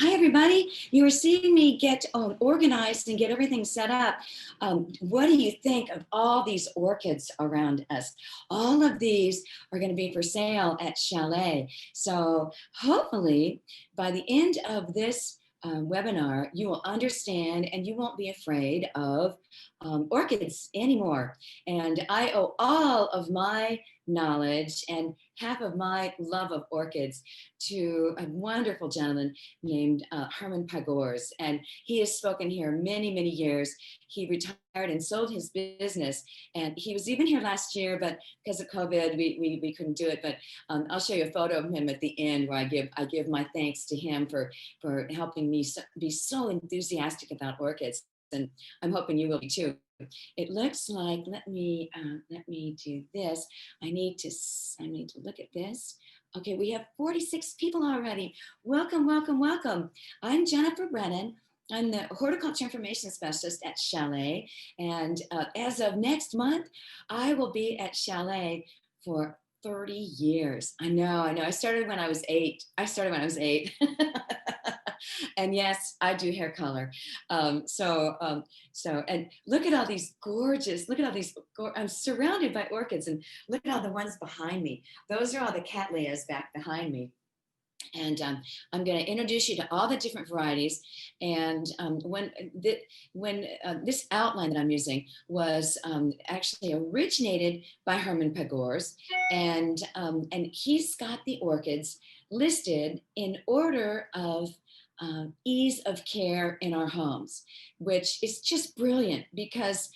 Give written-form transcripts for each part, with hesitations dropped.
Hi, everybody. You were seeing me get organized and get everything set up. What do you think of all these orchids around us? All of these are going to be for sale at Chalet. So hopefully by the end of this webinar, you will understand and you won't be afraid of orchids anymore. And I owe all of my knowledge and half of my love of orchids to a wonderful gentleman named Herman Pagors. And he has spoken here many, many years. He retired and sold his business. And he was even here last year, but because of COVID, we couldn't do it. But I'll show you a photo of him at the end where I give my thanks to him for helping me be so enthusiastic about orchids. And I'm hoping you will be too. It looks like, let me do this. I need to look at this. Okay, we have 46 people already. Welcome, welcome, welcome. I'm Jennifer Brennan. I'm the Horticulture Information Specialist at Chalet. And as of next month, I will be at Chalet for 30 years. I know. I started when I was 8. And yes, I do hair color. And look at all these gorgeous, I'm surrounded by orchids, and look at all the ones behind me. Those are all the cattleyas back behind me. And I'm going to introduce you to all the different varieties. And this outline that I'm using was actually originated by Herman Pagors, and he's got the orchids listed in order of ease of care in our homes, which is just brilliant because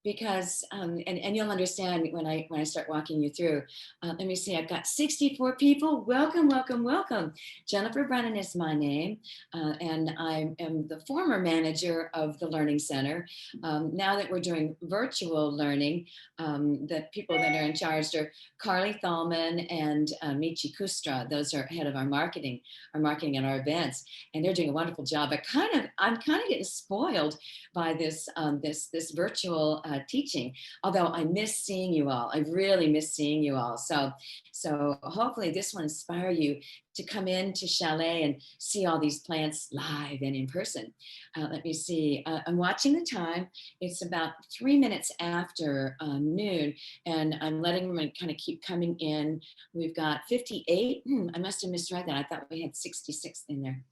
you'll understand when I start walking you through. Let me see, I've got 64 people. Welcome, welcome, welcome. Jennifer Brennan is my name, and I am the former manager of the Learning Center. Now that we're doing virtual learning, the people that are in charge are Carly Thalman and Michi Kustra. Those are head of our marketing and our events, and they're doing a wonderful job. I'm kind of getting spoiled by this virtual teaching, although I miss seeing you all. I really miss seeing you all. So hopefully this will inspire you to come in to Chalet and see all these plants live and in person. Let me see, I'm watching the time. It's about 3 minutes after noon, and I'm letting them kind of keep coming in. We've got 58. I must have misread that. I thought we had 66 in there.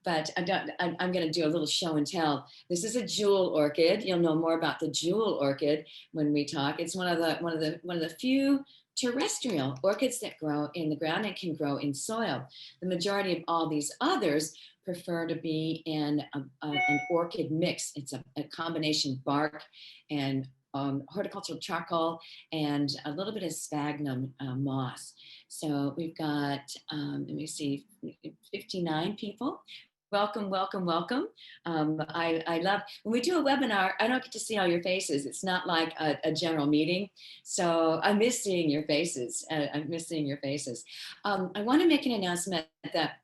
But I'm going to do a little show and tell. This is a jewel orchid. You'll know more about the jewel orchid when we talk. It's one of the few terrestrial orchids that grow in the ground and can grow in soil. The majority of all these others prefer to be in an orchid mix. It's a combination bark and horticultural charcoal and a little bit of sphagnum moss. So we've got, let me see, 59 people. Welcome, welcome, welcome. I love, when we do a webinar, I don't get to see all your faces. It's not like a general meeting. So I miss seeing your faces. I miss seeing your faces. I want to make an announcement that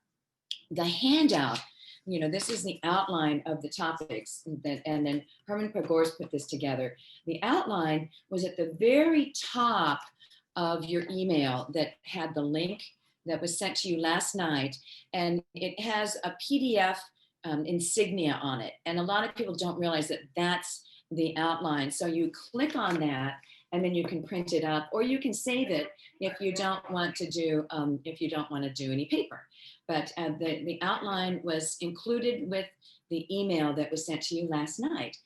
the handout, this is the outline of the topics, and then Herman Pagors put this together. The outline was at the very top of your email that had the link that was sent to you last night, and it has a PDF insignia on it. And a lot of people don't realize that that's the outline. So you click on that, and then you can print it up, or you can save it if you don't want to do any paper. But the outline was included with the email that was sent to you last night.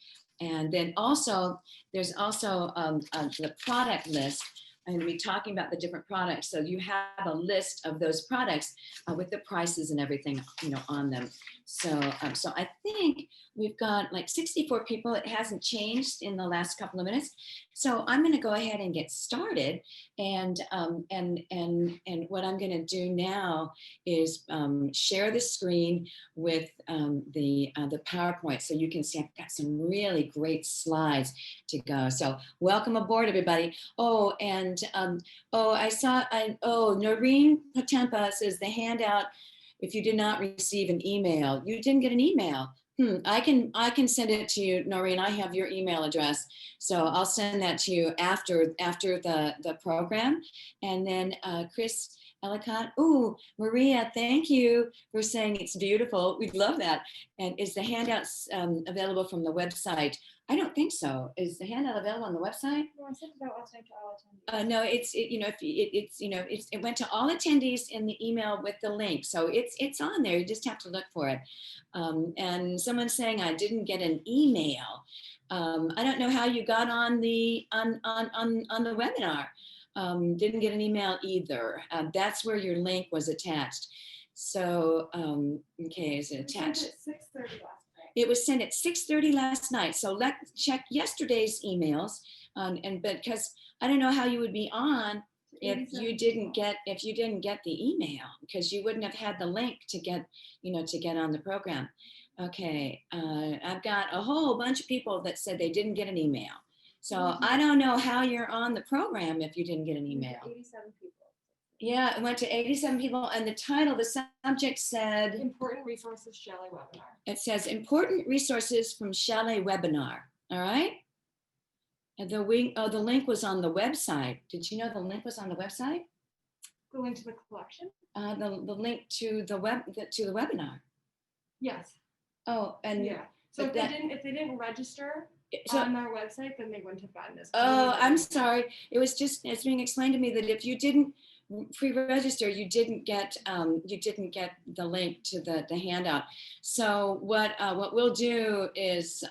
And then also, there's also the product list. I'm going to be talking about the different products. So you have a list of those products with the prices and everything, on them. So I think we've got like 64 people. It hasn't changed in the last couple of minutes. So I'm going to go ahead and get started. And what I'm going to do now is share the screen with the PowerPoint, so you can see I've got some really great slides to go. So welcome aboard, everybody. Oh, and Noreen Potempa says the handout, if you did not receive an email, you didn't get an email. I can send it to you, Noreen. I have your email address, so I'll send that to you after the program. And then Chris Ellicott. Ooh, Maria, thank you for saying it's beautiful. We'd love that. And is the handouts available from the website? I don't think so. Is the handout available on the website? No, I sent it out last night to all attendees. No, it went to all attendees in the email with the link, so it's on there. You just have to look for it. And someone's saying I didn't get an email. I don't know how you got on the webinar. Didn't get an email either. That's where your link was attached. So okay, is it attached? It was sent at 6:30 last night. It was sent at 6:30 last night. So let's check yesterday's emails. And because I don't know how you would be on if you didn't get the email, because you wouldn't have had the link to get on the program. Okay, I've got a whole bunch of people that said they didn't get an email. So I don't know how you're on the program if you didn't get an email. 87 people. Yeah, it went to 87 people, and the title, the subject said Important Resources Chalet Webinar. It says Important Resources from Chalet Webinar. All right. And the link was on the website. Did you know the link was on the website? The link to the collection? The link to the webinar. Yes. Oh, and yeah. So if they didn't register on their website, then they wouldn't have gotten this. Oh, I'm sorry. It's being explained to me that if you didn't pre-register, you didn't get the link to the handout. So what we'll do is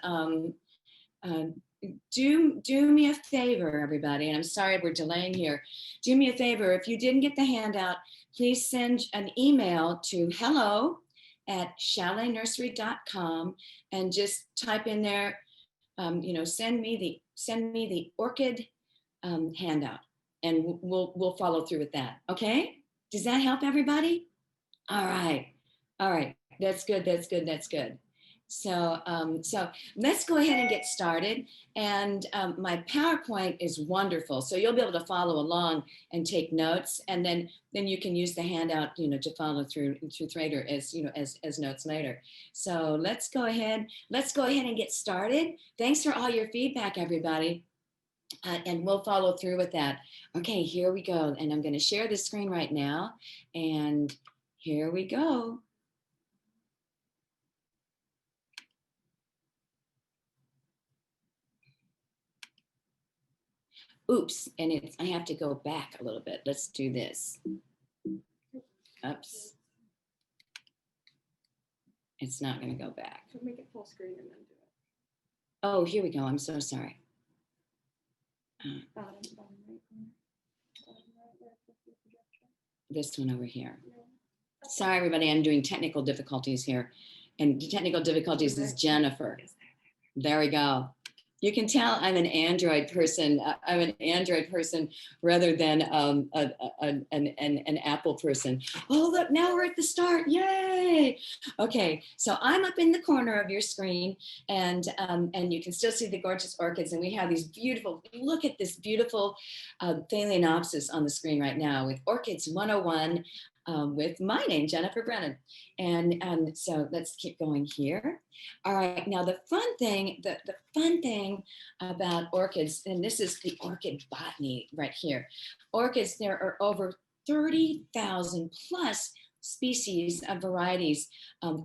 do me a favor, everybody, and I'm sorry we're delaying here. Do me a favor. If you didn't get the handout, please send an email to hello@chaletnursery.com and just type in there, send me the orchid handout, and we'll follow through with that. Okay? Does that help everybody? All right. That's good. So let's go ahead and get started. And my PowerPoint is wonderful, so you'll be able to follow along and take notes, and then you can use the handout, to follow through later as notes later. So let's go ahead and get started. Thanks for all your feedback, everybody. And we'll follow through with that. Okay, here we go. And I'm going to share the screen right now. And here we go. Oops, and I have to go back a little bit. Let's do this. Oops. It's not going to go back. So make it full screen and then do it. Oh, here we go. I'm so sorry. Bottom right corner. This one over here. Sorry, everybody. I'm doing technical difficulties here. And the technical difficulties is Jennifer. There we go. You can tell I'm an Android person. I'm an Android person rather than an Apple person. Oh, look, now we're at the start. Yay. Okay, so I'm up in the corner of your screen, and you can still see the gorgeous orchids. And we have these beautiful, look at this beautiful Phalaenopsis on the screen right now with Orchids 101 with my name, Jennifer Brennan. And so let's keep going here. All right, now the fun thing about orchids, and this is the Orchid Botany right here. Orchids, there are over 30,000 plus species of varieties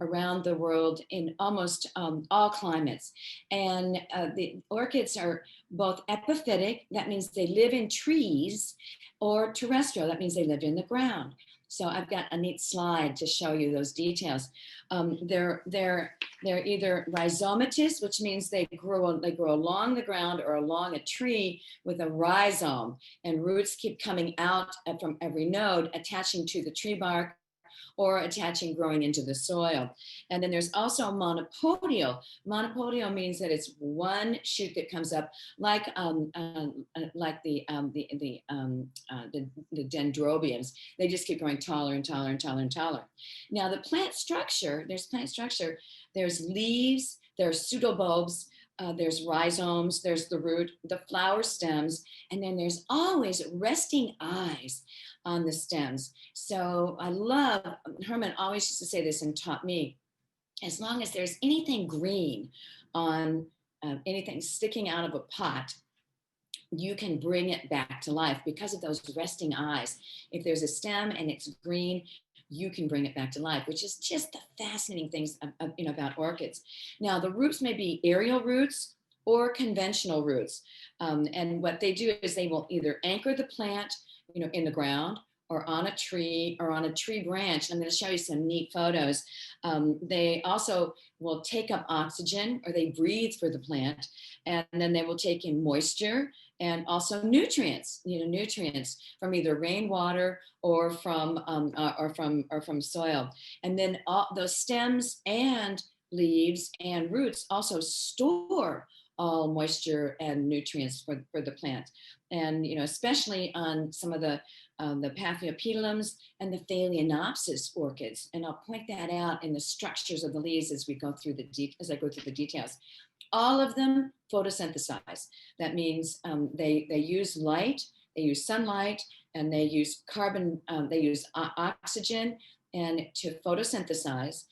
around the world in almost all climates. And the orchids are both epiphytic, that means they live in trees, or terrestrial, that means they live in the ground. So I've got a neat slide to show you those details. They're either rhizomatous, which means they grow along the ground or along a tree with a rhizome, and roots keep coming out from every node, attaching to the tree bark or growing into the soil. And then there's also monopodial. Monopodial means that it's one shoot that comes up like the dendrobiums. They just keep growing taller and taller and taller and taller. Now the plant structure, there's leaves, there's pseudobulbs, there's rhizomes, there's the root, the flower stems, and then there's always resting eyes on the stems. So I love, Herman always used to say this and taught me, as long as there's anything green on anything sticking out of a pot, you can bring it back to life because of those resting eyes. If there's a stem and it's green, you can bring it back to life, which is just the fascinating things about orchids. Now, the roots may be aerial roots or conventional roots. And what they do is they will either anchor the plant, in the ground, or on a tree branch. I'm going to show you some neat photos. They also will take up oxygen, or they breathe for the plant, and then they will take in moisture and also nutrients, nutrients from either rainwater or from soil. And then all those stems and leaves and roots also store all moisture and nutrients for the plant. And especially on some of the Pathopedilums and the Phalaenopsis orchids. And I'll point that out in the structures of the leaves as I go through the details. All of them photosynthesize. That means they use light, they use sunlight, and they use oxygen and to photosynthesize.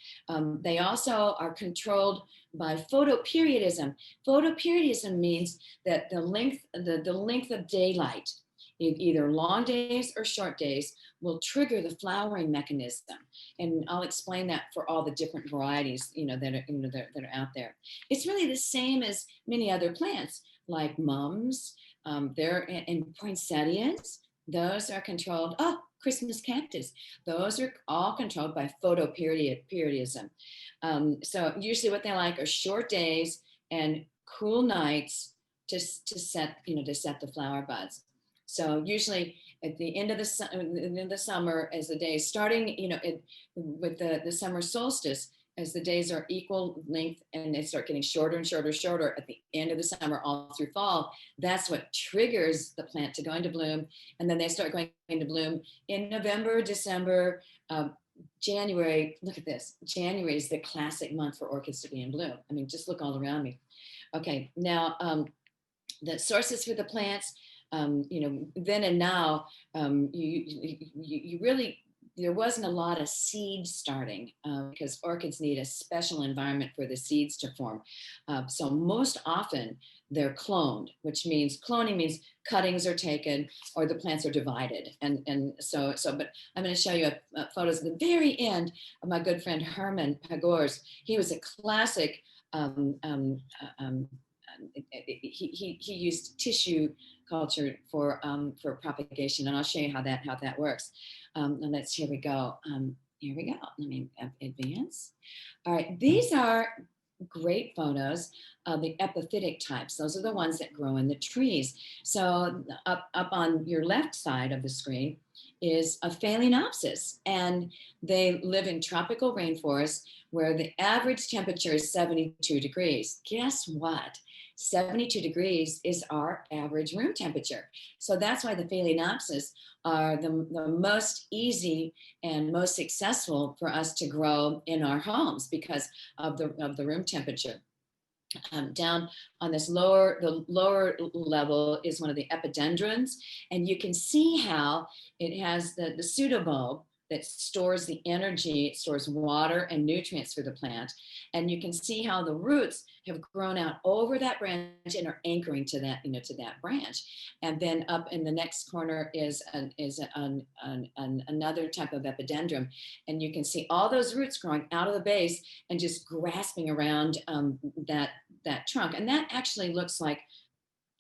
They also are controlled by photoperiodism. Photoperiodism means that the length of daylight, either long days or short days, will trigger the flowering mechanism. And I'll explain that for all the different varieties, that are out there. It's really the same as many other plants, like mums, and poinsettias. Those are controlled. Oh, Christmas cactus. Those are all controlled by photoperiodism. So usually what they like are short days and cool nights to set the flower buds. So usually at the end of the summer, as the days starting, with the summer solstice, as the days are equal length and they start getting shorter and shorter at the end of the summer all through fall, that's what triggers the plant to go into bloom. And then they start going into bloom in November, December, January. Look at this. January is the classic month for orchids to be in bloom. I mean, just look all around me. Okay, now the sources for the plants, then and now, you really, there wasn't a lot of seed starting because orchids need a special environment for the seeds to form. So most often they're cloned, which means cloning means cuttings are taken or the plants are divided. And so, but I'm going to show you photos at the very end of my good friend Herman Pagors. He was a classic, he used tissue culture for propagation, and I'll show you how that works. And here we go. Here we go. Let me advance. All right, these are great photos of the epiphytic types. Those are the ones that grow in the trees. So up on your left side of the screen is a Phalaenopsis, and they live in tropical rainforests where the average temperature is 72 degrees. Guess what? 72 degrees is our average room temperature. So that's why the Phalaenopsis are the most easy and most successful for us to grow in our homes because of the room temperature. Down on this lower level is one of the Epidendrums, and you can see how it has the pseudobulb that stores the energy, it stores water and nutrients for the plant. And you can see how the roots have grown out over that branch and are anchoring to that, to that branch. And then up in the next corner is another type of epidendrum. And you can see all those roots growing out of the base and just grasping around that trunk. And that actually looks like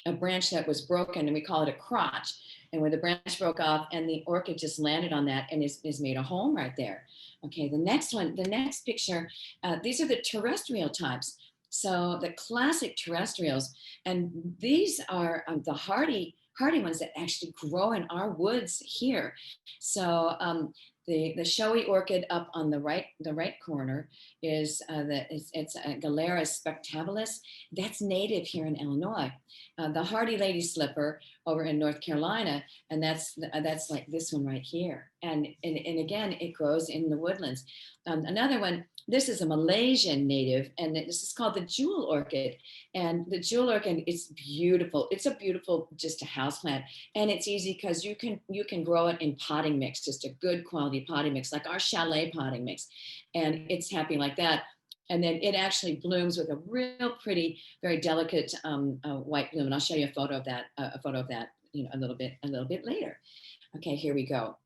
a branch that was broken, and we call it a crotch. And where the branch broke off and the orchid just landed on that and is made a home right there. Okay, the next picture, these are the terrestrial types. So the classic terrestrials, and these are the hardy ones that actually grow in our woods here. So the showy orchid up on the right corner is it's Galeras spectabilis. That's native here in Illinois. The hardy lady slipper over in North Carolina, and that's like this one right here. And again, it grows in the woodlands. Another one, this is a Malaysian native, and this is called the jewel orchid. And the jewel orchid, it's beautiful. It's a beautiful, just a houseplant, and it's easy because you can grow it in potting mix, just a good quality potting mix, like our Chalet potting mix, and it's happy like that. And then it actually blooms with a real pretty, very delicate white bloom. And I'll show you a photo of that, a little bit later. Okay, here we go.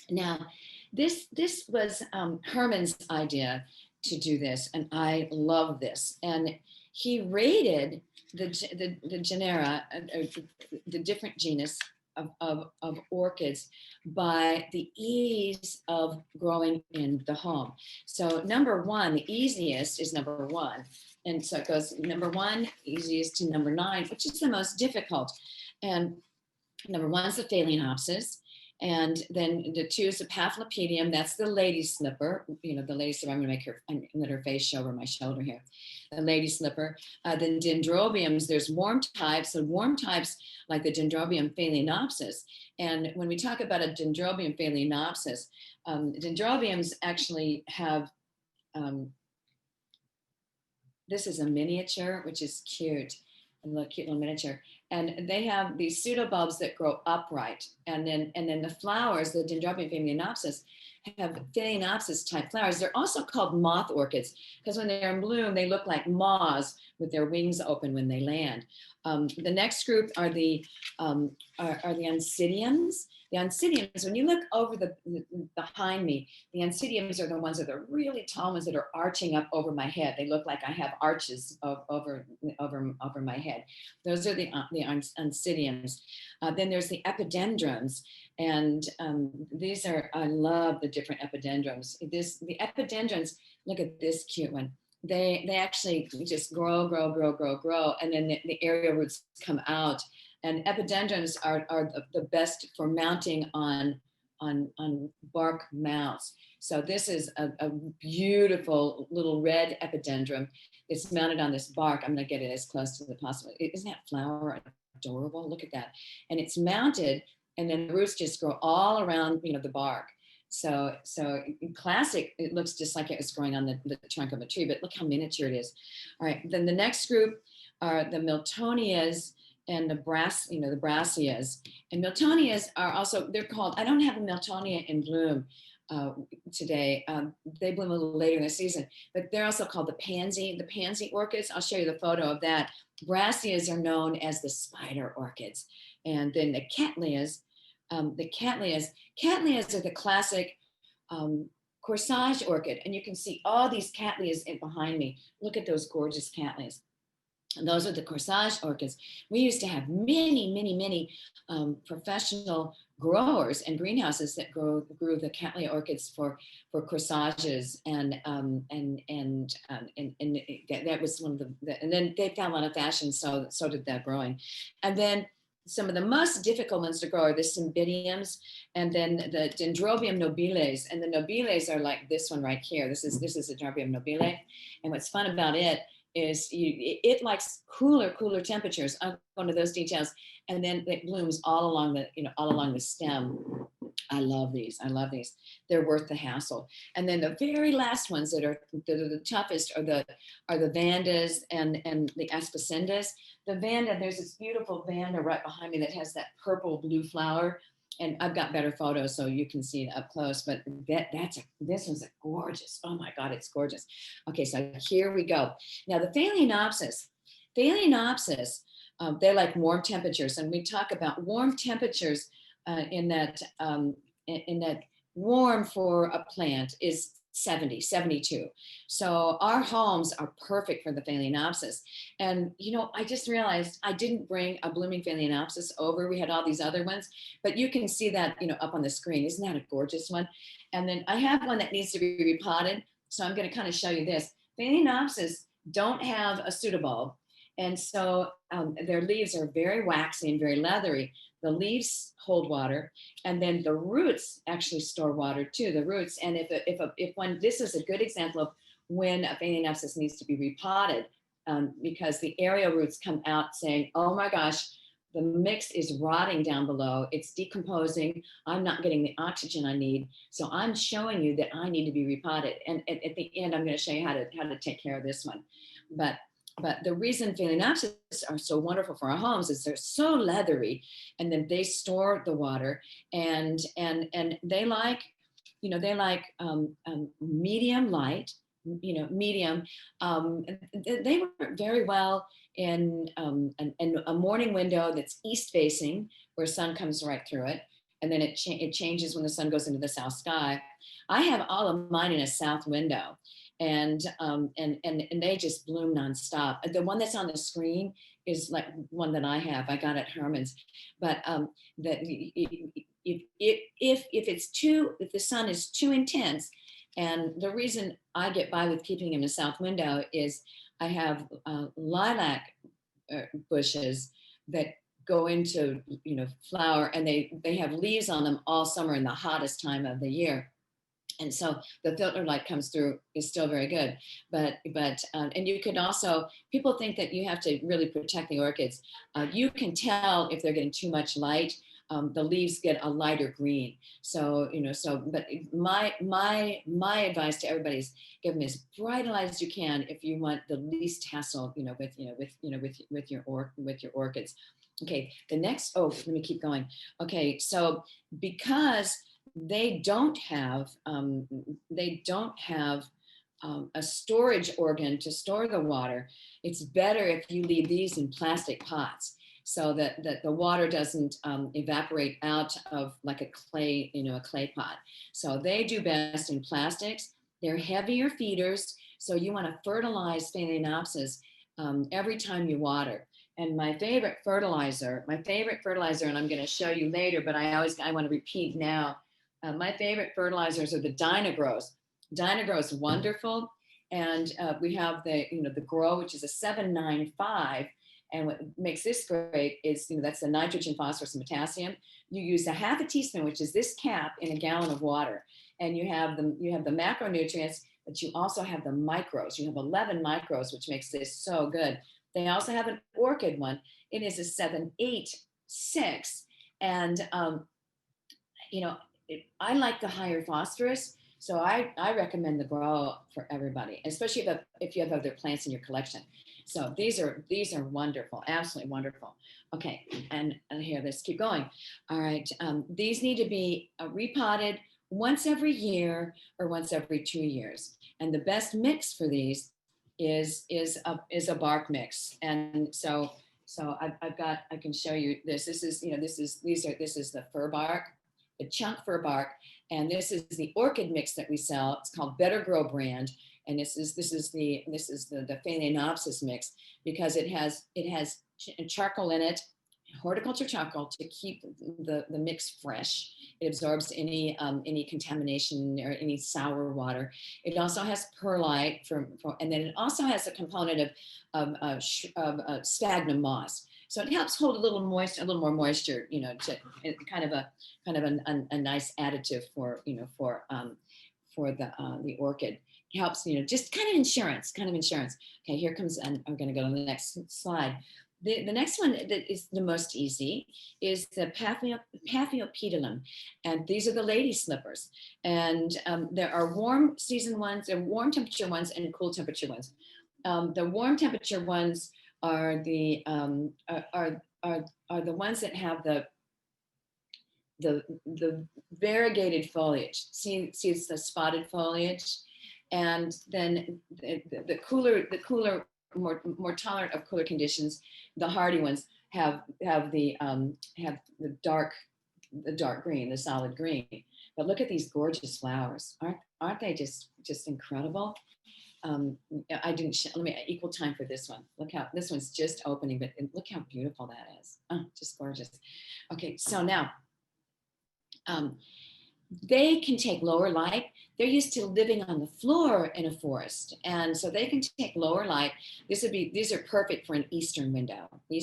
Now, this was Herman's idea to do this, and I love this. And he rated the genera, the different genus of orchids by the ease of growing in the home. So number one, the easiest is number one. And so it goes number one, easiest to number 9, which is the most difficult. And number one is the Phalaenopsis. And then the 2 is the Pathopedilum. That's the lady slipper. The lady slipper. I'm going to let her face show over my shoulder here. The lady slipper. Then Dendrobiums. There's warm types. So warm types like the Dendrobium Phalaenopsis. And when we talk about a Dendrobium Phalaenopsis, Dendrobiums actually have. This is a miniature, which is cute. A cute little miniature. And they have these pseudobulbs that grow upright. And then the flowers, the Dendrobium Phalaenopsis, have Phalaenopsis type flowers. They're also called moth orchids because when they're in bloom, they look like moths with their wings open when they land. The next group are the Oncidiums. The Oncidiums, when you look over behind me, the Oncidiums are the ones that are really tall ones that are arching up over my head. They look like I have arches over my head. Those are the Oncidiums. Then there's the Epidendrums. And these are, I love the different Epidendrums. The Epidendrums, look at this cute one. They actually just grow, and then the aerial roots come out. And Epidendrums are the best for mounting on bark mounts. So this is a beautiful little red Epidendrum. It's mounted on this bark. I'm going to get it as close to the possible. Isn't that flower adorable? Look at that. And it's mounted, and then the roots just grow all around, the bark. So in classic, it looks just like it was growing on the trunk of a tree, but look how miniature it is. All right, then the next group are the Miltonias and the Brassias. And Miltonias are also, they're called, I don't have a Miltonia in bloom today. They bloom a little later in the season, but they're also called the pansy orchids. I'll show you the photo of that. Brassias are known as the spider orchids. And then the Cattleyas are the classic corsage orchid. And you can see all these Cattleyas behind me. Look at those gorgeous Cattleyas. And those are the corsage orchids. We used to have many professional growers and greenhouses that grew the Cattleya orchids for corsages, and that was one of the, and then they fell out of fashion, so did that growing. And then some of the most difficult ones to grow are the Cymbidiums, and then the Dendrobium nobiles. And the nobiles are like this one right here. This is a Dendrobium nobile. And what's fun about it is it likes cooler temperatures. I'll go into those details. And then it blooms all along the stem. I love these. They're worth the hassle. And then the very last ones that are the toughest are the Vandas and the Aspasendas. The Vanda, there's this beautiful Vanda right behind me that has that purple blue flower. And I've got better photos so you can see it up close, but this one's gorgeous. Oh my God, it's gorgeous. Okay, so here we go. Now the Phalaenopsis, they like warm temperatures, and we talk about warm temperatures in that warm for a plant is 70, 72. So our homes are perfect for the Phalaenopsis. And, I just realized I didn't bring a blooming Phalaenopsis over. We had all these other ones, but you can see that, up on the screen. Isn't that a gorgeous one? And then I have one that needs to be repotted. So I'm going to kind of show you this. Phalaenopsis don't have a pseudobulb. And so their leaves are very waxy and very leathery. The leaves hold water, and then the roots actually store water too. The roots, and this is a good example of when a Phalaenopsis needs to be repotted, because the aerial roots come out saying, "Oh my gosh, the mix is rotting down below. It's decomposing. I'm not getting the oxygen I need. So I'm showing you that I need to be repotted." And at the end, I'm going to show you how to take care of this one, But the reason Phalaenopsis are so wonderful for our homes is they're so leathery, and then they store the water, and they like medium light, medium. They work very well in a morning window that's east facing, where sun comes right through it, and then it changes when the sun goes into the south sky. I have all of mine in a south window, and they just bloom nonstop. The one that's on the screen is like one that I have. I got at Herman's, but that if the sun is too intense, and the reason I get by with keeping them in a south window is I have lilac bushes that go into flower, and they have leaves on them all summer in the hottest time of the year. And so the filter light comes through is still very good, but and you could also, people think that you have to really protect the orchids. You can tell if they're getting too much light. The leaves get a lighter green. So but my advice to everybody is give them as bright a light as you can if you want the least hassle with your orchids. Okay, the next, let me keep going. Okay, so because they don't have a storage organ to store the water, it's better if you leave these in plastic pots so that the water doesn't evaporate out of like a clay pot. So they do best in plastics. They're heavier feeders, so you want to fertilize Phalaenopsis every time you water. And my favorite fertilizer, and I'm going to show you later, but I want to repeat now. My favorite fertilizers are the Dynagrows. Dynagrow is wonderful, and we have the Grow, which is a 795. And what makes this great is that's the nitrogen, phosphorus, and potassium. You use a half a teaspoon, which is this cap, in a gallon of water, and you have the macronutrients, but you also have the micros. You have 11 micros, which makes this so good. They also have an orchid one. It is a 786, and I like the higher phosphorus, so I recommend the Grow for everybody, especially if you have other plants in your collection. So these are wonderful, absolutely wonderful. Okay, and here, let's keep going. All right, these need to be repotted once every year or once every 2 years, and the best mix for these is a bark mix. And so I can show you this. This is the fir bark, the chunk fir bark, and this is the orchid mix that we sell. It's called Better Grow brand, and this is the Phalaenopsis mix, because it has charcoal in it, horticulture charcoal, to keep the mix fresh. It absorbs any contamination or any sour water. It also has perlite and then it also has a component of sphagnum moss. So it helps hold a little more moisture, to kind of a nice additive for the orchid. It helps, just kind of insurance. Okay, here comes, and I'm going to go to the next slide. The next one that is the most easy is the Pathopedilum, and these are the lady slippers. And there are warm season ones, and warm temperature ones, and cool temperature ones. The warm temperature ones are the ones that have the variegated foliage. See, it's the spotted foliage, and then the cooler, more tolerant of cooler conditions, the hardy ones have the dark green, the solid green. But look at these gorgeous flowers. Aren't they just incredible? I didn't let me equal time for this one. Look how this one's just opening, but look how beautiful that is. Oh, just gorgeous. Okay, so now they can take lower light. They're used to living on the floor in a forest, and so they can take lower light. These are perfect for an eastern window. You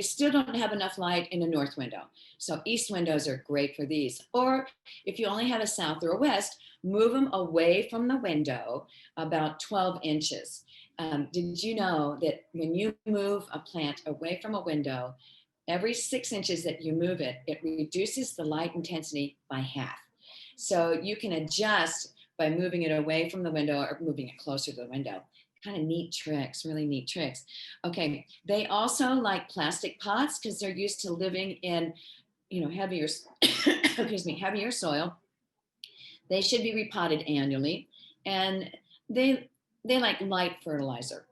still don't have enough light in a north window, so east windows are great for these. Or if you only have a south or a west, move them away from the window about 12 inches. Did you know that when you move a plant away from a window, every 6 inches that you move it, it reduces the light intensity by half. So you can adjust by moving it away from the window or moving it closer to the window. Kind of neat tricks, really neat tricks. Okay, they also like plastic pots because they're used to living in, heavier, heavier soil. They should be repotted annually. And they like light fertilizer.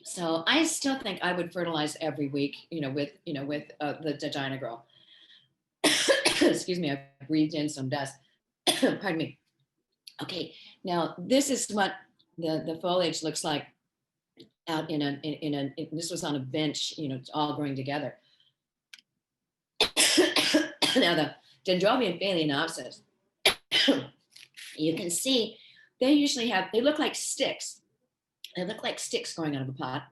So I still think I would fertilize every week, with the Vagina Girl. Excuse me, I breathed in some dust. Pardon me. Okay, now this is what the foliage looks like out this was on a bench, all growing together. Now the Dendrobium Phalaenopsis, you can see they look like sticks. They look like sticks growing out of a pot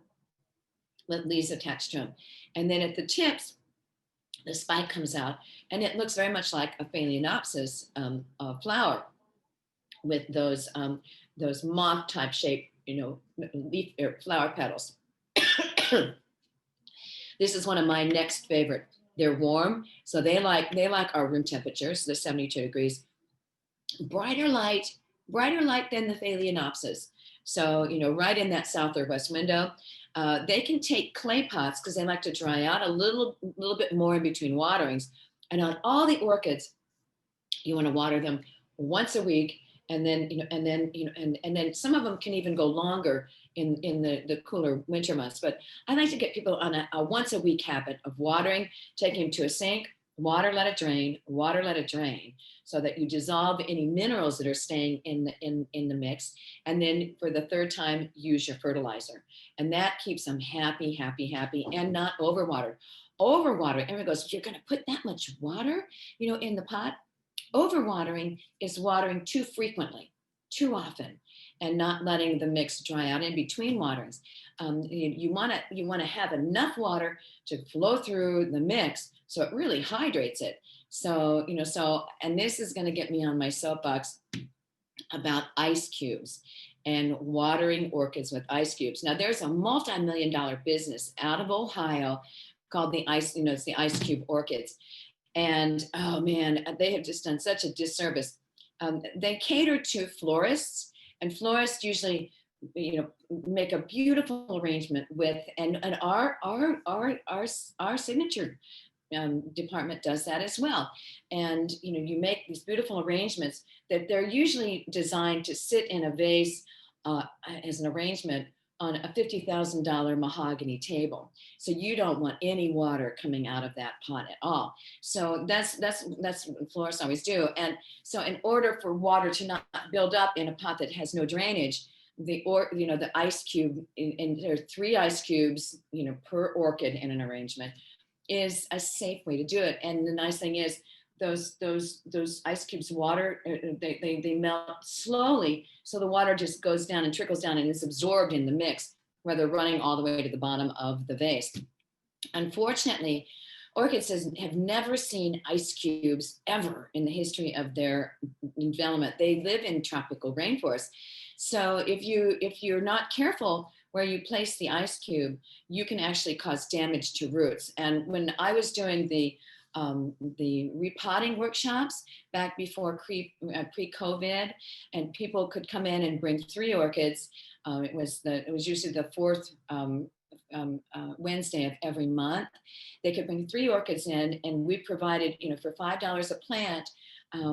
with leaves attached to them. And then at the tips, the spike comes out and it looks very much like a Phalaenopsis flower with those moth type shape, leaf or flower petals. This is one of my next favorite. They're warm, so they like our room temperature, so they're 72 degrees. Brighter light than the Phalaenopsis. So, right in that south or west window. They can take clay pots because they like to dry out a little bit more in between waterings. And on all the orchids, you want to water them once a week, and then and then some of them can even go longer in the cooler winter months. But I like to get people on a once a week habit of watering, taking them to a sink, water, let it drain, water, let it drain, so that you dissolve any minerals that are staying in the mix. And then for the third time, use your fertilizer. And that keeps them happy, happy, happy, and not overwatered. Overwater, everyone goes, you're going to put that much water, in the pot? Overwatering is watering too frequently, too often, and not letting the mix dry out in between waterings. You want to have enough water to flow through the mix so it really hydrates it. So, and this is going to get me on my soapbox about ice cubes and watering orchids with ice cubes. Now, there's a multi-million-dollar business out of Ohio called it's the Ice Cube Orchids. And oh man, they have just done such a disservice. They cater to florists, and florists usually, make a beautiful arrangement with, and our signature department does that as well. And you make these beautiful arrangements that they're usually designed to sit in a vase as an arrangement on a $50,000 mahogany table. So you don't want any water coming out of that pot at all. So that's what florists always do. And so in order for water to not build up in a pot that has no drainage, the ice cube, and there are 3 ice cubes, per orchid in an arrangement, is a safe way to do it. And the nice thing is those ice cubes water, they melt slowly, so the water just goes down and trickles down and is absorbed in the mix rather running all the way to the bottom of the vase. Unfortunately, orchids have never seen ice cubes ever in the history of their development. They live in tropical rainforests. So if you're not careful where you place the ice cube, you can actually cause damage to roots. And when I was doing the repotting workshops back before pre-COVID, and people could come in and bring 3 orchids. It was usually the 4th Wednesday of every month. They could bring 3 orchids in, and we provided, for $5 a plant,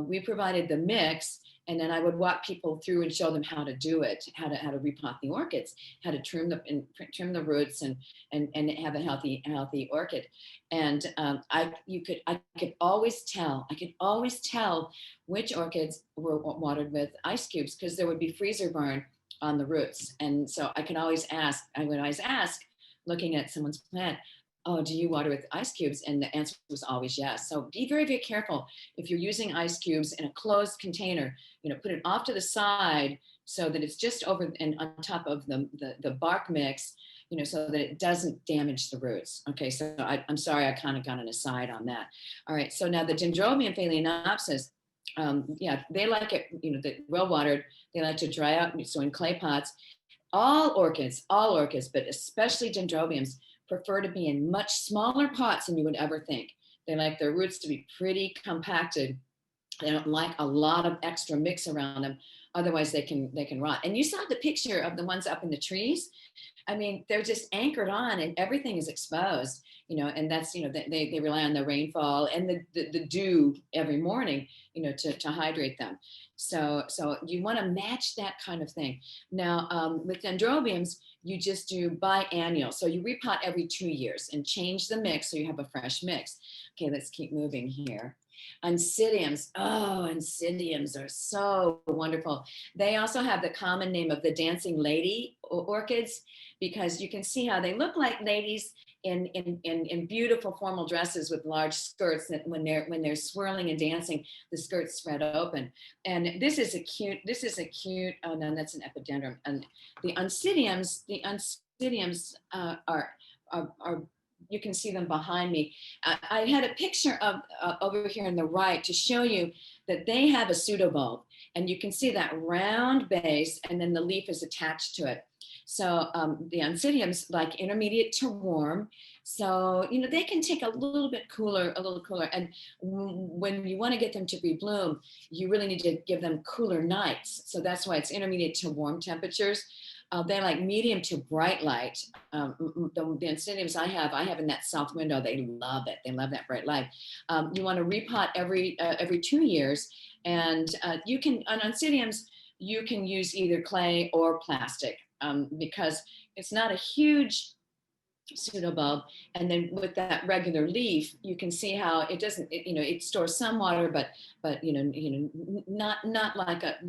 we provided the mix. And then I would walk people through and show them how to do it, how to repot the orchids, how to trim the roots and have a healthy orchid. And I could always tell which orchids were watered with ice cubes, because there would be freezer burn on the roots. And so I would always ask, looking at someone's plant, oh, do you water with ice cubes? And the answer was always yes. So be very, very careful if you're using ice cubes in a closed container. Put it off to the side so that it's just over and on top of the bark mix, so that it doesn't damage the roots. Okay, so I'm sorry, I kind of got an aside on that. All right, so now the Dendrobium Phalaenopsis, they like it, they're well watered. They like to dry out, so in clay pots. All orchids, but especially Dendrobiums, prefer to be in much smaller pots than you would ever think. They like their roots to be pretty compacted. They don't like a lot of extra mix around them. Otherwise they can rot. And you saw the picture of the ones up in the trees. I mean, they're just anchored on and everything is exposed, and that's, they rely on the rainfall and the dew every morning, to hydrate them. So you want to match that kind of thing. Now, with dendrobiums, you just do biannual. So you repot every 2 years and change the mix so you have a fresh mix. Okay, let's keep moving here. Oncidiums. Oh, oncidiums are so wonderful. They also have the common name of the dancing lady orchids, because you can see how they look like ladies in beautiful formal dresses with large skirts that when they're swirling and dancing, the skirts spread open. And this is a cute, oh no, that's an epidendrum. And the oncidiums are you can see them behind me. I had a picture of over here on the right to show you that they have a pseudobulb, and you can see that round base, and then the leaf is attached to it. So the oncidiums like intermediate to warm. So, they can take a little cooler. And when you want to get them to rebloom, you really need to give them cooler nights. So that's why it's intermediate to warm temperatures. They like medium to bright light. The oncidiums I have in that south window, they love it. They love that bright light. You want to repot every 2 years. And you can, on oncidiums, you can use either clay or plastic, because it's not a huge pseudobulb. And then with that regular leaf, you can see how it doesn't, it stores some water, but not like a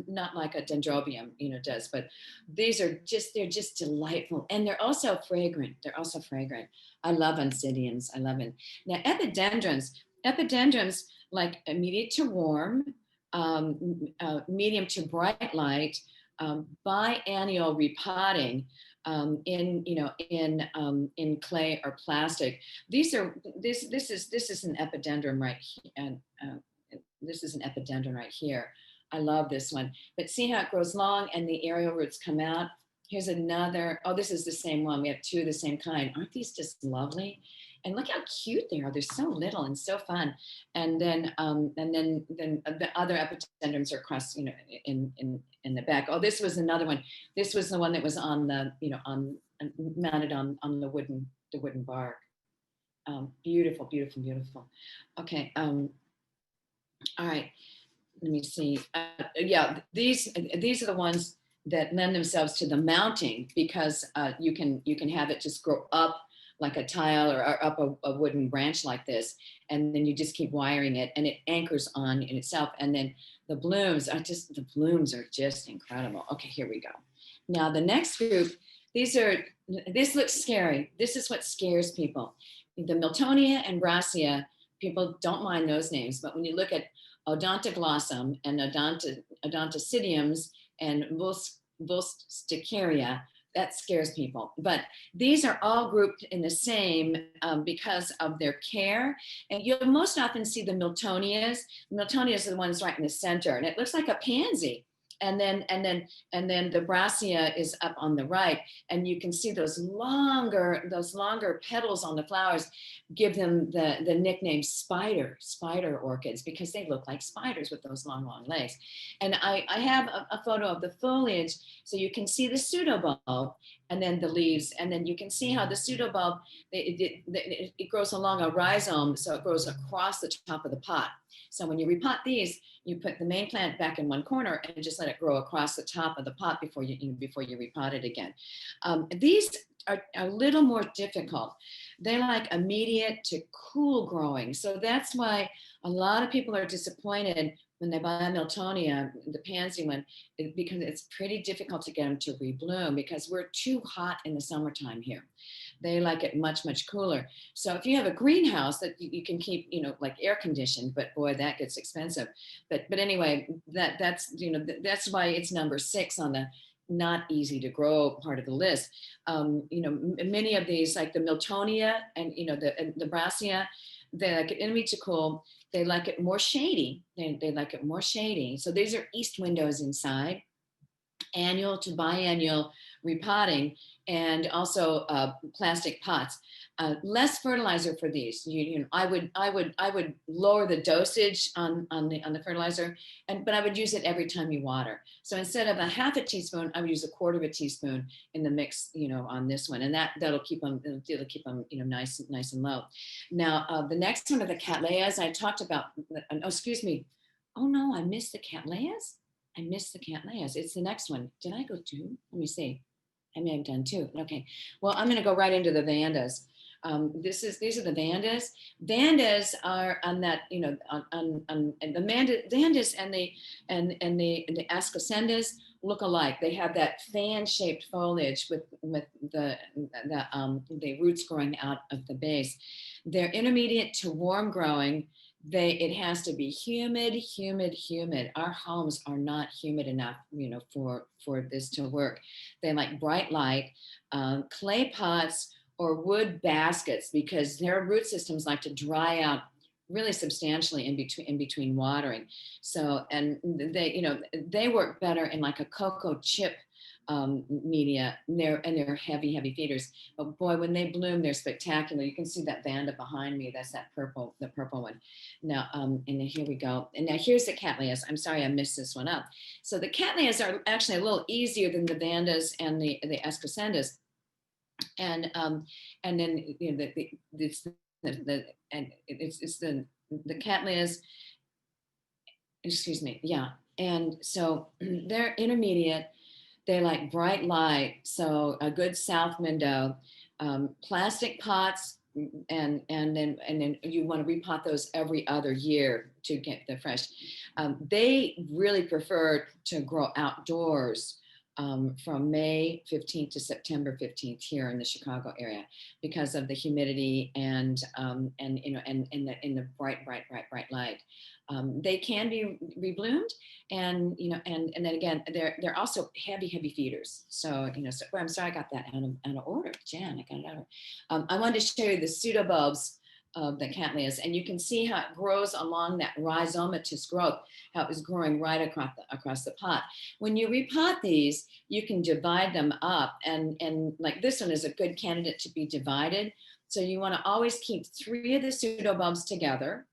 dendrobium, does. But they're just delightful, and they're also fragrant. I love oncidiums. I love it. Now epidendrums like medium to warm, medium to bright light, biannual repotting, in clay or plastic. This is an epidendrum right here, and this is an epidendrum right here. I love this one, but see how it grows long and the aerial roots come out. Here's another. Oh, this is the same one. We have two of the same kind. Aren't these just lovely? And look how cute they are. They're so little and so fun. And then the other epidendrums are across, in the back. Oh, this was another one. This was the one that was on the, mounted on the wooden bark. Beautiful, beautiful, beautiful. Okay. All right. Let me see. Yeah, these are the ones that lend themselves to the mounting, because you can have it just grow up like a tile or up a wooden branch like this, and then you just keep wiring it, and it anchors on in itself. And then the blooms are just incredible. Okay, here we go. Now the next group, this looks scary. This is what scares people. The Miltonia and Brassia, people don't mind those names, but when you look at Odontoglossum and Odontocidiums and Vulsticaria, that scares people. But these are all grouped in the same because of their care. And you'll most often see the Miltonias. Miltonias are the ones right in the center, and it looks like a pansy. And then the Brassia is up on the right, and you can see those longer petals on the flowers give them the nickname spider orchids, because they look like spiders with those long legs. And I have a photo of the foliage, so you can see the pseudobulb and then the leaves, and then you can see how the pseudobulb it grows along a rhizome, so it grows across the top of the pot. So when you repot these, you put the main plant back in one corner and just let it grow across the top of the pot before you repot it again. These are a little more difficult. They like immediate to cool growing. So that's why a lot of people are disappointed when they buy Miltonia, the pansy one, because it's pretty difficult to get them to rebloom, because we're too hot in the summertime here. They like it much, much cooler. So if you have a greenhouse that you can keep, like air conditioned, but boy, that gets expensive. But anyway, that's why it's number 6 on the not easy to grow part of the list. Many of these, like the Miltonia and the Brassia, they like it intermediate to cool. They like it more shady. They like it more shady. So these are east windows inside. annual to biannual repotting, and also plastic pots. Less fertilizer for these. I would lower the dosage on the fertilizer, but I would use it every time you water. So instead of a half a teaspoon, I would use a quarter of a teaspoon in the mix, on this one, and that'll keep them nice and low. Now the next one are the cattleyas. I talked about. Oh, excuse me. Oh no, I missed the cattleyas. I missed the cattleyas. It's the next one. Did I go two? Let me see. I may have done two. Okay. Well, I'm going to go right into the Vandas. These are the Vandas. Vandas are on that, on the Vandas and the Ascosendas look alike. They have that fan-shaped foliage with the roots growing out of the base. They're intermediate to warm growing. It has to be humid. Our homes are not humid enough, for this to work. They like bright light, clay pots or wood baskets, because their root systems like to dry out really substantially in between watering. So, and they work better in like a cocoa chip media, and they're heavy feeders. But boy, when they bloom, they're spectacular. You can see that Vanda behind me. That's the purple one. Now, and then here we go. And now here's the cattleyas. I'm sorry I missed this one up. So the cattleyas are actually a little easier than the Vandas and the Escosendas. And then it's the cattleyas. Excuse me. Yeah. And so they're intermediate. They like bright light, so a good south window, plastic pots, and then you want to repot those every other year to get the fresh. They really prefer to grow outdoors from May 15th to September 15th here in the Chicago area, because of the humidity and the bright light. They can be rebloomed, and then again, they're also heavy feeders. So I'm sorry I got that out of order, Jan. I got it out of order. I wanted to show you the pseudobulbs of the cattleyas, and you can see how it grows along that rhizomatous growth, how it was growing right across the pot. When you repot these, you can divide them up, and like this one is a good candidate to be divided. So you want to always keep 3 of the pseudobulbs together.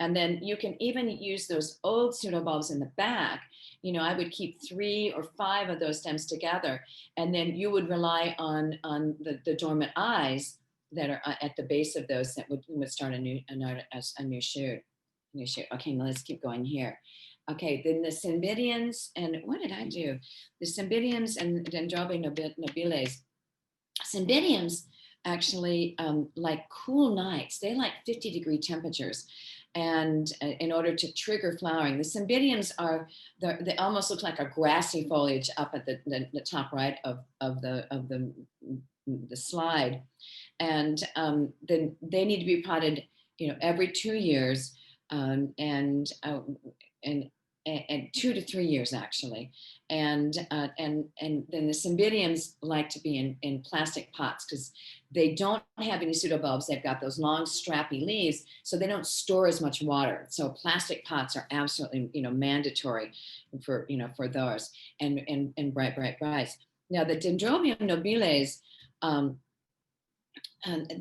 And then you can even use those old pseudobulbs in the back. I would keep 3 or 5 of those stems together. And then you would rely on the dormant eyes that are at the base of those that would start a new shoot. Okay, now let's keep going here. Okay, then the Cymbidiums, and what did I do? The Cymbidiums and Dendrobium nobiles. Cymbidiums actually like cool nights. They like 50-degree temperatures. And in order to trigger flowering, the Cymbidiums they almost look like a grassy foliage up at the top right of the slide. And then they need to be potted, every 2 years, and 2 to 3 years actually. And then the Cymbidiums like to be in plastic pots, because they don't have any pseudobulbs. They've got those long strappy leaves, so they don't store as much water. So plastic pots are absolutely mandatory for those, and bright. Now the Dendrobium nobiles,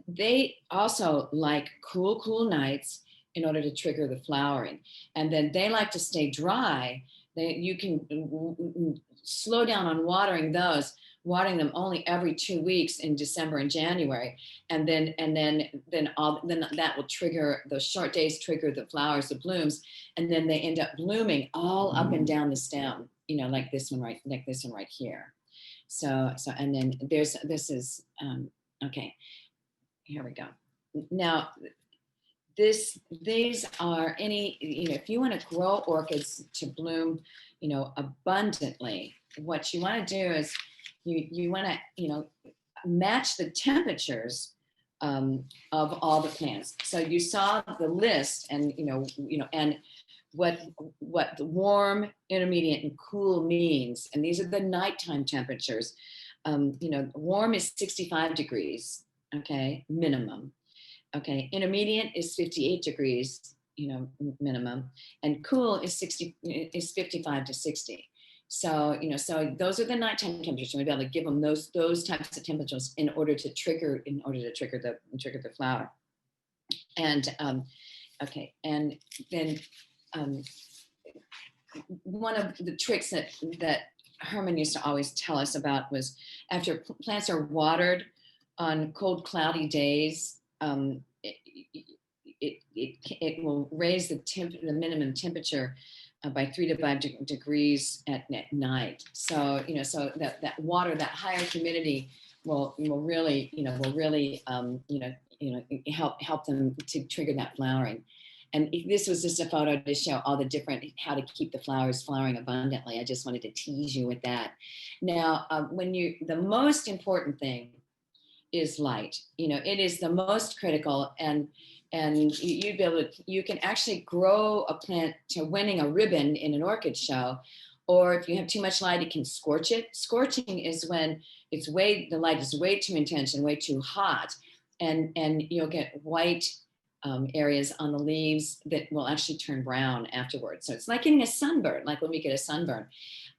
they also like cool nights in order to trigger the flowering. And then they like to stay dry. You can slow down on watering them only every 2 weeks in December and January. And then that will trigger, those short days trigger the flowers, the blooms, and then they end up blooming all up and down the stem, like this one right here. So and then this is okay. Here we go. Now, these are if you want to grow orchids to bloom, abundantly, what you want to do is you want to, match the temperatures of all the plants. So you saw the list, and, and what the warm, intermediate, and cool means. And these are the nighttime temperatures. Warm is 65 degrees, okay, minimum. Okay, intermediate is 58 degrees, minimum, and cool is 55 to 60. So, so those are the nighttime temperatures. We'll be able to give them those types of temperatures in order to trigger the flower. And okay, and then one of the tricks that Herman used to always tell us about was after plants are watered on cold, cloudy days, it will raise the minimum temperature by 3 to 5 degrees at night. So so that water, that higher humidity will really help them to trigger that flowering. And this was just a photo to show all the different, how to keep the flowers flowering abundantly. I just wanted to tease you with that. Now, the most important thing is light. It is the most critical, and you can actually grow a plant to winning a ribbon in an orchid show, or if you have too much light, it can scorch it. Scorching is when the light is way too intense and way too hot, and you'll get white areas on the leaves that will actually turn brown afterwards. So it's like getting a sunburn, like when we get a sunburn.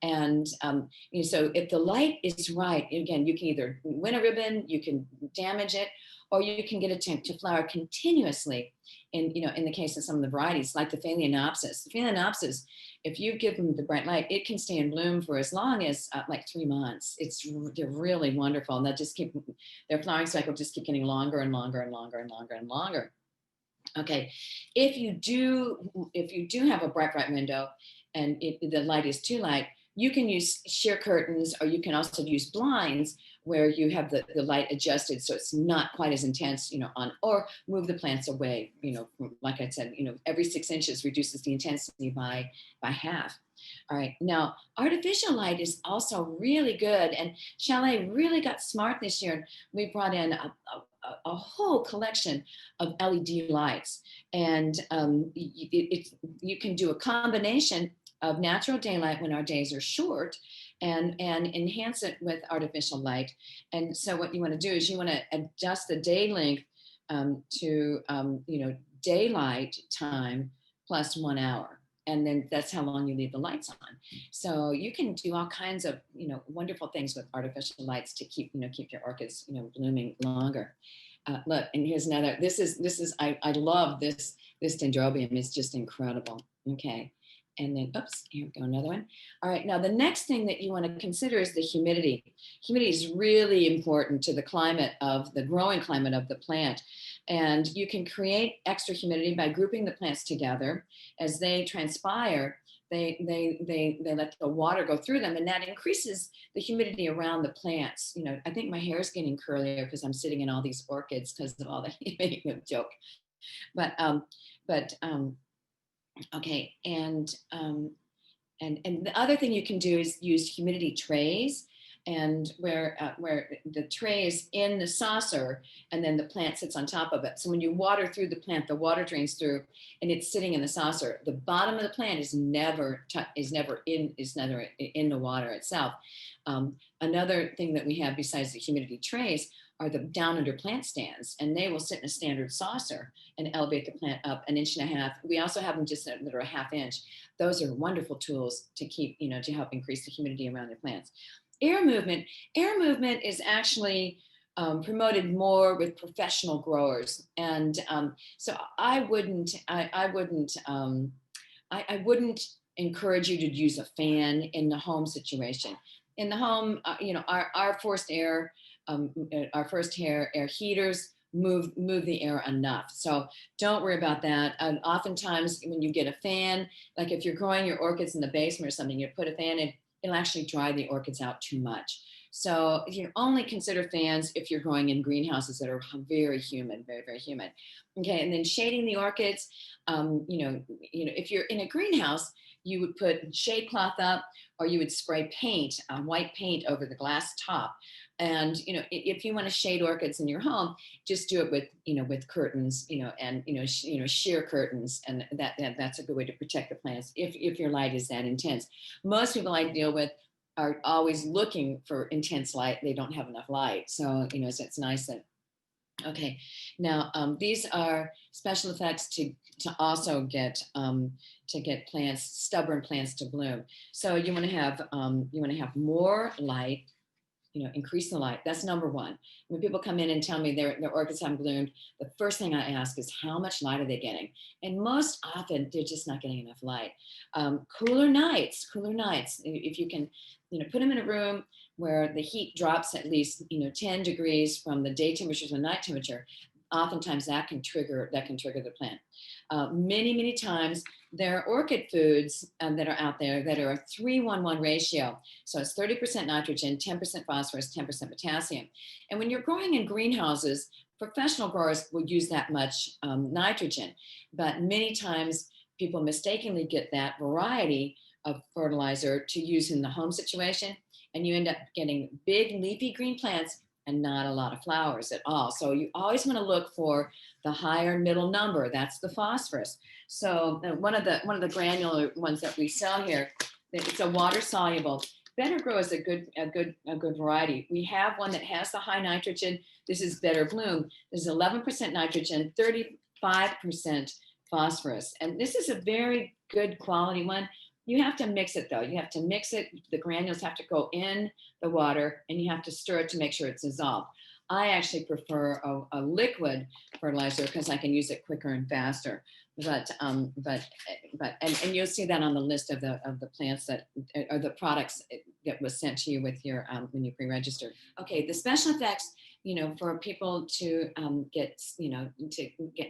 And so if the light is right, again, you can either win a ribbon, you can damage it, or you can get it to flower continuously. In the case of some of the varieties, like the Phalaenopsis. The Phalaenopsis, if you give them the bright light, it can stay in bloom for as long as like 3 months. They're really wonderful, and they'll just keep, their flowering cycle just keep getting longer and longer and longer and longer and longer. Okay, if you do have a bright window and the light is too light, you can use sheer curtains, or you can also use blinds where you have the light adjusted so it's not quite as intense, or move the plants away. Like I said, every 6 inches reduces the intensity by half. All right, now artificial light is also really good, and Chalet really got smart this year. We brought in a whole collection of LED lights, and you can do a combination of natural daylight when our days are short, and enhance it with artificial light. And so what you want to do is you want to adjust the day length to daylight time plus 1 hour. And then that's how long you leave the lights on. So you can do all kinds of wonderful things with artificial lights to keep your orchids blooming longer. Look, and here's another. This is I love this Dendrobium. It's just incredible. Okay. And then, oops, here we go, another one. All right, now the next thing that you want to consider is the humidity. Humidity is really important to the growing climate of the plant. And you can create extra humidity by grouping the plants together. As they transpire, they let the water go through them, and that increases the humidity around the plants. I think my hair is getting curlier because I'm sitting in all these orchids because of all the making a joke. But okay, and the other thing you can do is use humidity trays, and where the tray is in the saucer, and then the plant sits on top of it. So when you water through the plant, the water drains through, and it's sitting in the saucer. The bottom of the plant is never in the water itself. Another thing that we have besides the humidity trays are the down under plant stands, and they will sit in a standard saucer and elevate the plant up 1.5 inches. We also have them just that are a 1/2 inch. Those are wonderful tools to keep, to help increase the humidity around your plants. Air movement is actually promoted more with professional growers, and so I wouldn't encourage you to use a fan in the home situation. In the home, our forced air heaters move the air enough. So don't worry about that. And oftentimes when you get a fan, like if you're growing your orchids in the basement or something, you put a fan in, it'll actually dry the orchids out too much. So you only consider fans if you're growing in greenhouses that are very humid, very, very humid. Okay, and then shading the orchids, if you're in a greenhouse, you would put shade cloth up, or you would spray paint, white paint over the glass top. And if you want to shade orchids in your home, just do it with curtains, and sheer curtains, and that's a good way to protect the plants if your light is that intense. Most people I deal with are always looking for intense light. They don't have enough light, so so it's nice that Okay, now these are special effects to also get plants, stubborn plants to bloom. So you want to have more light, increase the light. That's number one. When people come in and tell me their orchids haven't bloomed, the first thing I ask is how much light are they getting? And most often they're just not getting enough light. Cooler nights. If you can, put them in a room where the heat drops at least 10 degrees from the day temperature to the night temperature. Oftentimes that can trigger the plant. Many times there are orchid foods that are out there that are a 3-1-1 ratio. So it's 30% nitrogen, 10% phosphorus, 10% potassium. And when you're growing in greenhouses, professional growers will use that much nitrogen. But many times people mistakenly get that variety of fertilizer to use in the home situation. And you end up getting big leafy green plants and not a lot of flowers at all. So you always want to look for the higher middle number. That's the phosphorus. So one of the granular ones that we sell here, it's a water soluble. Better Grow is a good variety. We have one that has the high nitrogen. This is Better Bloom. This is 11% nitrogen, 35% phosphorus, and this is a very good quality one. You have to mix it though. You have to mix it. The granules have to go in the water, and you have to stir it to make sure it's dissolved. I actually prefer a liquid fertilizer because I can use it quicker and faster. But you'll see that on the list of the plants that are the products that was sent to you with your when you pre-registered. Okay, the special effects, for people to get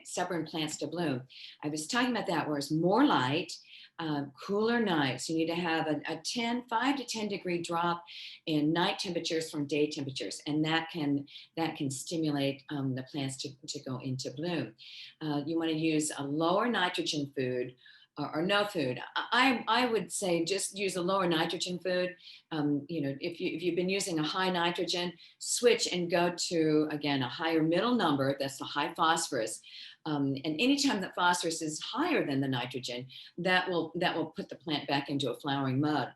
stubborn plants to bloom. I was talking about that, where it's more light. Cooler nights. You need to have a 5 to 10 degree drop in night temperatures from day temperatures, and that can stimulate the plants to go into bloom. You want to use a lower nitrogen food or no food. I would say just use a lower nitrogen food. If you've been using a high nitrogen, switch and go to, again, a higher middle number. That's the high phosphorus. And anytime that phosphorus is higher than the nitrogen, that will put the plant back into a flowering mode.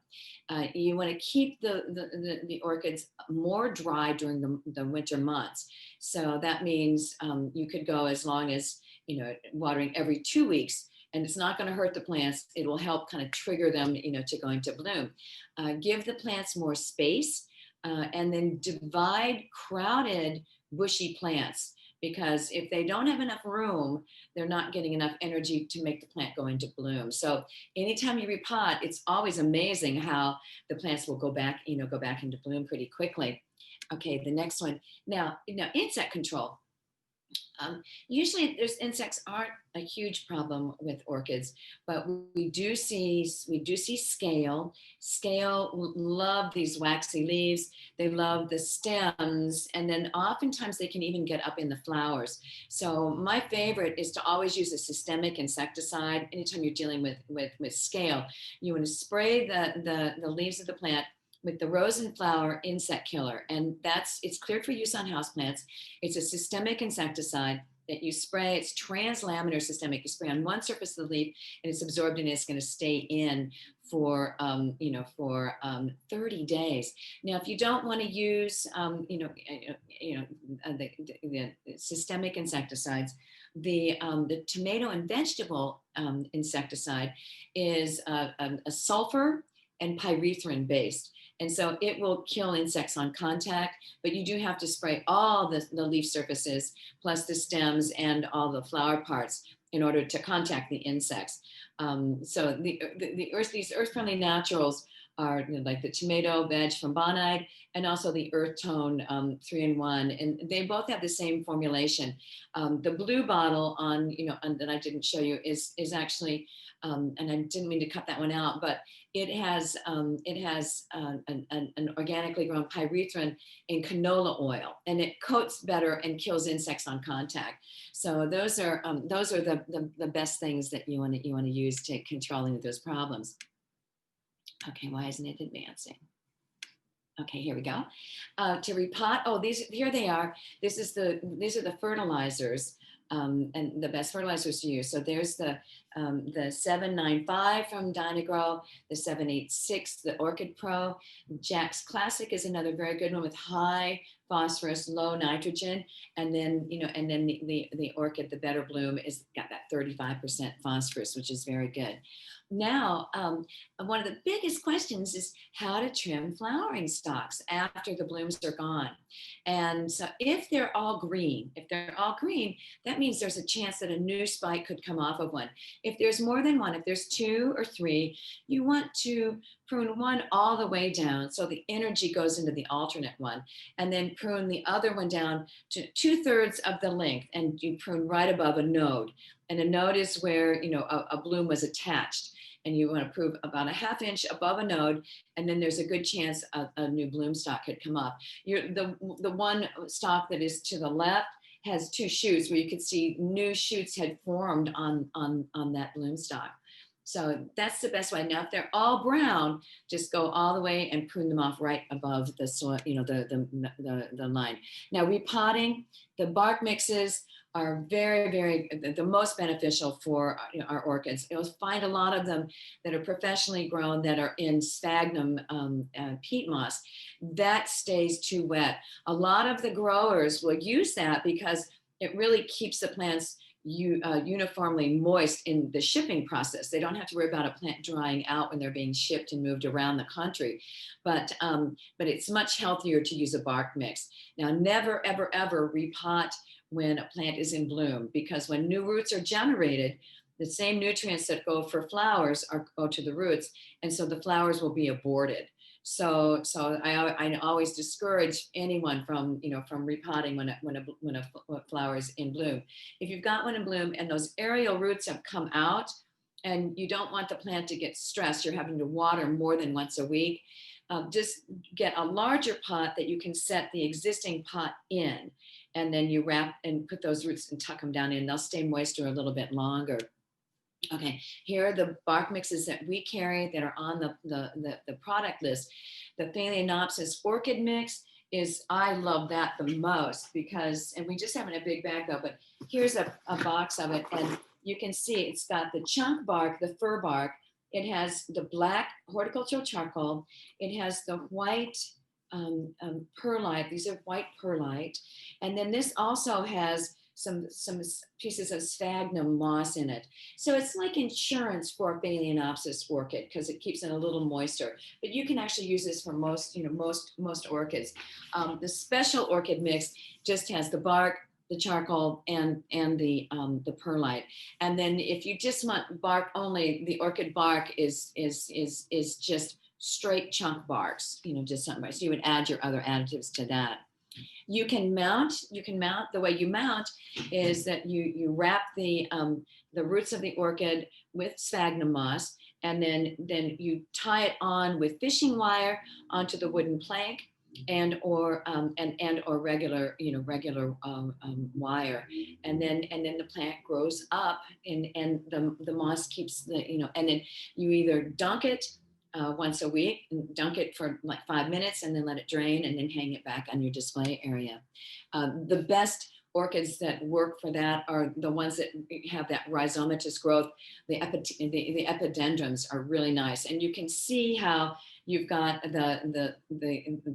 You want to keep the orchids more dry during the winter months. So that means you could go as long as, watering every 2 weeks, and it's not going to hurt the plants. It will help kind of trigger them, to go into bloom. Give the plants more space, and then divide crowded bushy plants. Because if they don't have enough room, they're not getting enough energy to make the plant go into bloom. So anytime you repot, it's always amazing how the plants will go back into bloom pretty quickly. Okay, the next one. Now insect control. Usually insects aren't a huge problem with orchids, but we do see scale. Scale love these waxy leaves. They love the stems, and then oftentimes they can even get up in the flowers. So my favorite is to always use a systemic insecticide. Anytime you're dealing with scale, you want to spray the leaves of the plant with the rose and flower insect killer. And it's cleared for use on houseplants. It's a systemic insecticide that you spray. It's translaminar systemic. You spray on one surface of the leaf and it's absorbed and it's going to stay in for 30 days. Now, if you don't want to use the systemic insecticides, the tomato and vegetable insecticide is a sulfur and pyrethrin based. And so it will kill insects on contact, but you do have to spray all the leaf surfaces, plus the stems and all the flower parts in order to contact the insects. So these earth-friendly naturals are like the tomato veg from Bonide and also the earth tone 3-in-1, and they both have the same formulation. The blue bottle that I didn't show you is actually, and I didn't mean to cut that one out, but it has an organically grown pyrethrin in canola oil, and it coats better and kills insects on contact. So those are the best things that you want to use to controlling those problems. Okay, why isn't it advancing? Okay, here we go. To repot, here they are. These are the fertilizers. and the best fertilizers to use. So there's the 795 from Dynagrow, the 786, the Orchid Pro. Jack's Classic is another very good one with high phosphorus, low nitrogen, and then the Orchid, the Better Bloom, is got that 35% phosphorus, which is very good. Now, one of the biggest questions is how to trim flowering stalks after the blooms are gone. And so if they're all green, that means there's a chance that a new spike could come off of one. If there's more than one, if there's 2 or 3, you want to prune one all the way down so the energy goes into the alternate one, and then prune the other one down to 2/3 of the length, and you prune right above a node. And a node is where a bloom was attached, and you want to prune about a 1/2 inch above a node, and then there's a good chance a new bloom stalk could come up. The one stalk that is to the left has 2 shoots where you could see new shoots had formed on that bloom stalk. So that's the best way. Now, if they're all brown, just go all the way and prune them off right above the soil, the line. Now, repotting, the bark mixes are very, very, the most beneficial for our orchids. You'll find a lot of them that are professionally grown that are in sphagnum peat moss. That stays too wet. A lot of the growers will use that because it really keeps the plants uniformly moist in the shipping process. They don't have to worry about a plant drying out when they're being shipped and moved around the country. But it's much healthier to use a bark mix. Now, never, ever, ever repot when a plant is in bloom, because when new roots are generated, the same nutrients that go for flowers go to the roots, and so the flowers will be aborted. So I always discourage anyone from repotting when a flower is in bloom. If you've got one in bloom and those aerial roots have come out, and you don't want the plant to get stressed, you're having to water more than once a week, just get a larger pot that you can set the existing pot in, and then you wrap and put those roots and tuck them down in. They'll stay moister a little bit longer. Okay, here are the bark mixes that we carry that are on the product list. The Phalaenopsis orchid mix I love that the most because, and we just have it in a big bag though, but here's a box of it, and you can see it's got the chunk bark, the fir bark. It has the black horticultural charcoal. It has the white perlite. These are white perlite. And then this also has some pieces of sphagnum moss in it. So it's like insurance for Phalaenopsis orchid because it keeps it a little moister. But you can actually use this for most orchids. The special orchid mix just has the bark, the charcoal, and the perlite. And then if you just want bark only, the orchid bark is just straight chunk barks, just something. So you would add your other additives to that. You can mount. The way you mount is that you wrap the roots of the orchid with sphagnum moss, and then you tie it on with fishing wire onto the wooden plank, or regular wire, and then the plant grows up, and the moss keeps and then you either dunk it once a week, dunk it for like 5 minutes, and then let it drain, and then hang it back on your display area. The best orchids that work for that are the ones that have that rhizomatous growth. The epidendrums are really nice, and you can see how you've got the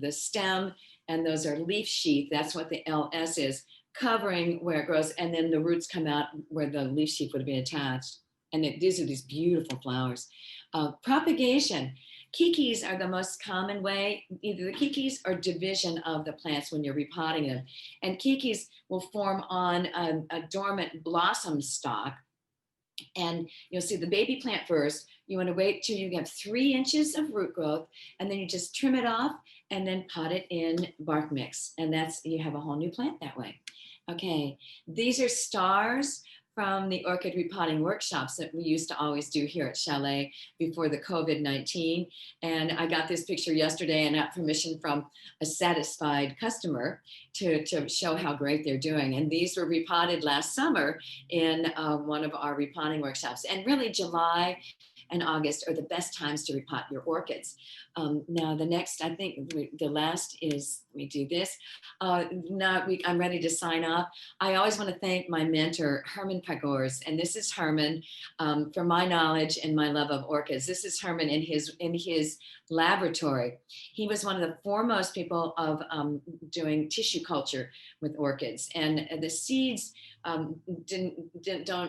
stem, and those are leaf sheath. That's what the LS is, covering where it grows, and then the roots come out where the leaf sheath would have been attached. And these are these beautiful flowers. Propagation. Kikis are the most common way, either the kikis or division of the plants when you're repotting them. And kikis will form on a dormant blossom stalk. And you'll see the baby plant first. You want to wait till you have 3 inches of root growth, and then you just trim it off and then pot it in bark mix. And you have a whole new plant that way. Okay, these are stars from the orchid repotting workshops that we used to always do here at Chalet before the COVID-19. And I got this picture yesterday and got permission from a satisfied customer to show how great they're doing. And these were repotted last summer in one of our repotting workshops. And really July and August are the best times to repot your orchids. Now the next, I think the last is, we do this. I'm ready to sign off. I always want to thank my mentor, Herman Pagors, and this is Herman, for my knowledge and my love of orchids. This is Herman in his laboratory. He was one of the foremost people of doing tissue culture with orchids, and the seeds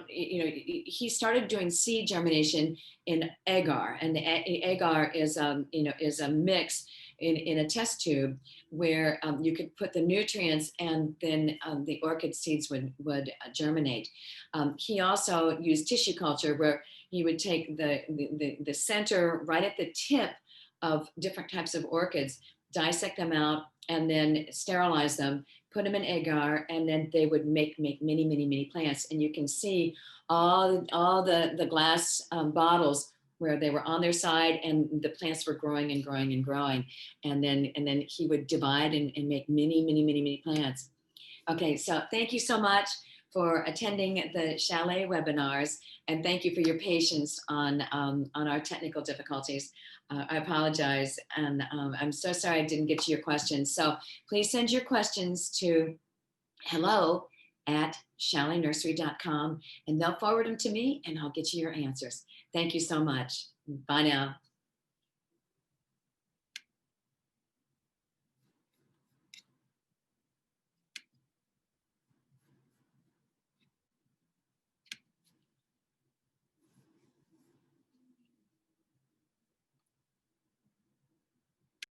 he started doing seed germination in agar, and the agar is is a mix in a test tube where you could put the nutrients, and then the orchid seeds would germinate. He also used tissue culture, where he would take the center right at the tip of different types of orchids, dissect them out, and then sterilize them, put them in agar, and then they would make many plants. And you can see all the glass bottles where they were on their side, and the plants were growing and growing and growing. And then he would divide and make many plants. Okay, so thank you so much for attending the Chalet webinars, and thank you for your patience on our technical difficulties. I apologize, and I'm so sorry I didn't get to your questions. So please send your questions to hello@chaletnursery.com, and they'll forward them to me, and I'll get you your answers. Thank you so much. Bye now.